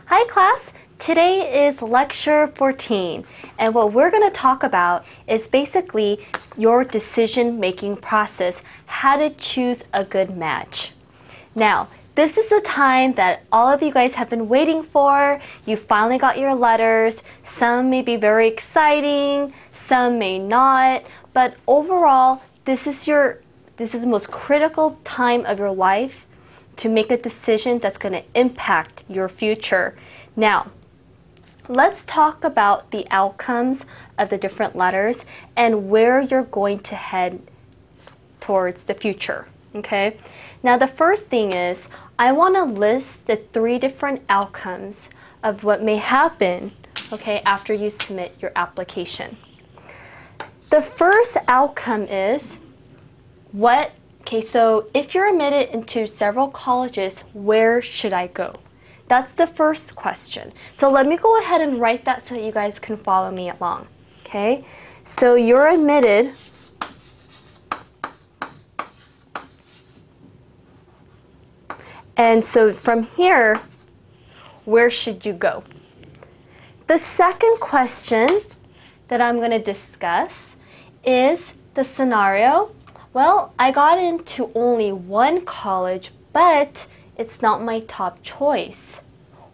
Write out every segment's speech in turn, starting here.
Hi class! Today is lecture 14 and what we're going to talk about is basically your decision-making process, how to choose a good match. Now, this is the time that all of you guys have been waiting for. You finally got your letters. Some may be very exciting, some may not, but overall, this is the most critical time of your life to make a decision that's going to impact your future. Now, let's talk about the outcomes of the different letters and where you're going to head towards the future. Okay? Now, the first thing is, I want to list the 3 different outcomes of what may happen, okay, after you submit your application. The first outcome is so if you're admitted into several colleges, where should I go? That's the first question. So let me go ahead and write that so that you guys can follow me along. Okay? So you're admitted and so from here, where should you go? The second question that I'm going to discuss is the scenario. Well, I got into only one college, but it's not my top choice.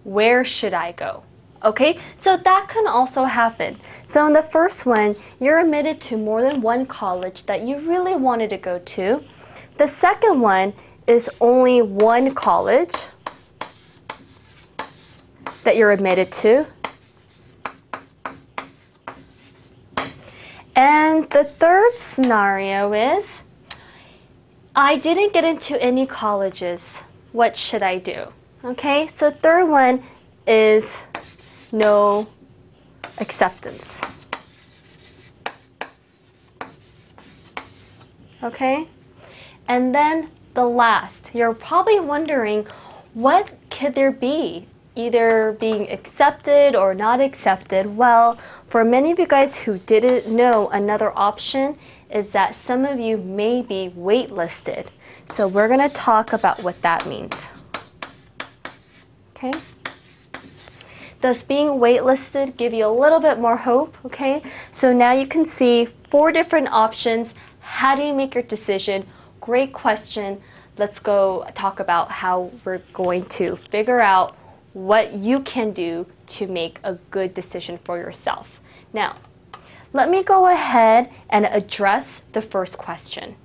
Where should I go? Okay, so that can also happen. So in the first one, you're admitted to more than one college that you really wanted to go to. The second one is only one college that you're admitted to. And the third scenario is, I didn't get into any colleges. What should I do? Okay, so third one is no acceptance. Okay, and then the last, you're probably wondering, what could there be? Either being accepted or not accepted. Well, for many of you guys who didn't know, another option is that some of you may be waitlisted. So we're going to talk about what that means. Okay? Does being waitlisted give you a little bit more hope? Okay? So now you can see 4 different options. How do you make your decision? Great question. Let's go talk about how we're going to figure out what you can do to make a good decision for yourself. Now, let me go ahead and address the first question.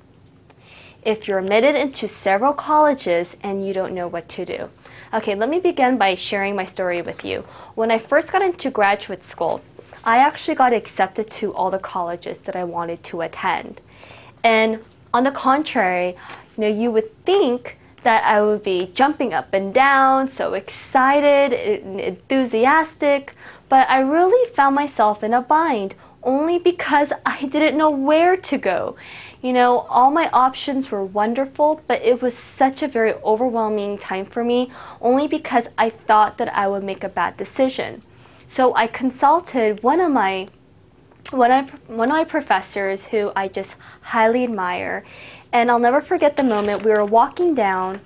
If you're admitted into several colleges and you don't know what to do. Okay, let me begin by sharing my story with you. When I first got into graduate school, I actually got accepted to all the colleges that I wanted to attend. And on the contrary, you would think that I would be jumping up and down, so excited and enthusiastic, but I really found myself in a bind only because I didn't know where to go. All my options were wonderful, but it was such a very overwhelming time for me only because I thought that I would make a bad decision. So I consulted one of my professors who I just highly admire, and I'll never forget the moment we were walking down,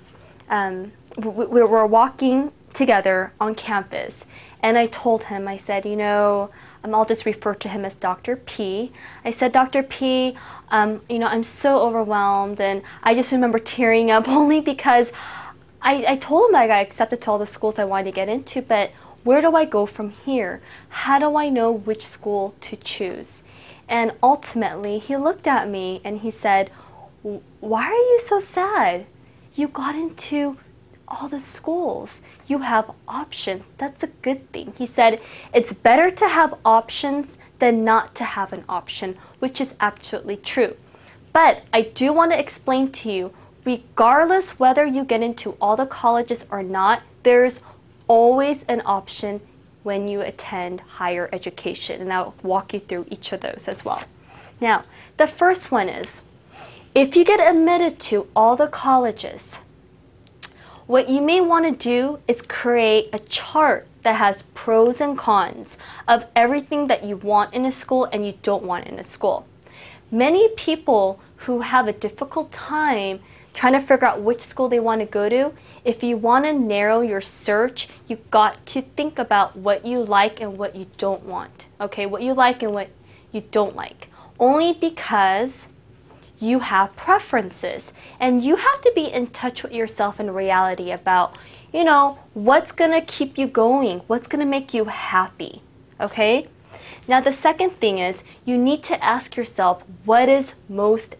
we were walking together on campus, and I told him, I said, I'll just refer to him as Dr. P. I said, Dr. P, I'm so overwhelmed, and I just remember tearing up only because I told him I got accepted to all the schools I wanted to get into, but where do I go from here? How do I know which school to choose? And ultimately, he looked at me and he said, why are you so sad? You got into all the schools. You have options. That's a good thing. He said, it's better to have options than not to have an option, which is absolutely true. But I do want to explain to you, regardless whether you get into all the colleges or not, there's always an option when you attend higher education. And I'll walk you through each of those as well. Now, the first one is, if you get admitted to all the colleges, what you may want to do is create a chart that has pros and cons of everything that you want in a school and you don't want in a school. Many people who have a difficult time trying to figure out which school they want to go to, if you want to narrow your search, you've got to think about what you like and what you don't want. Okay, what you like and what you don't like. Only because you have preferences. And you have to be in touch with yourself in reality about, you know, what's going to keep you going, what's going to make you happy. Okay? Now the second thing is, you need to ask yourself, what is most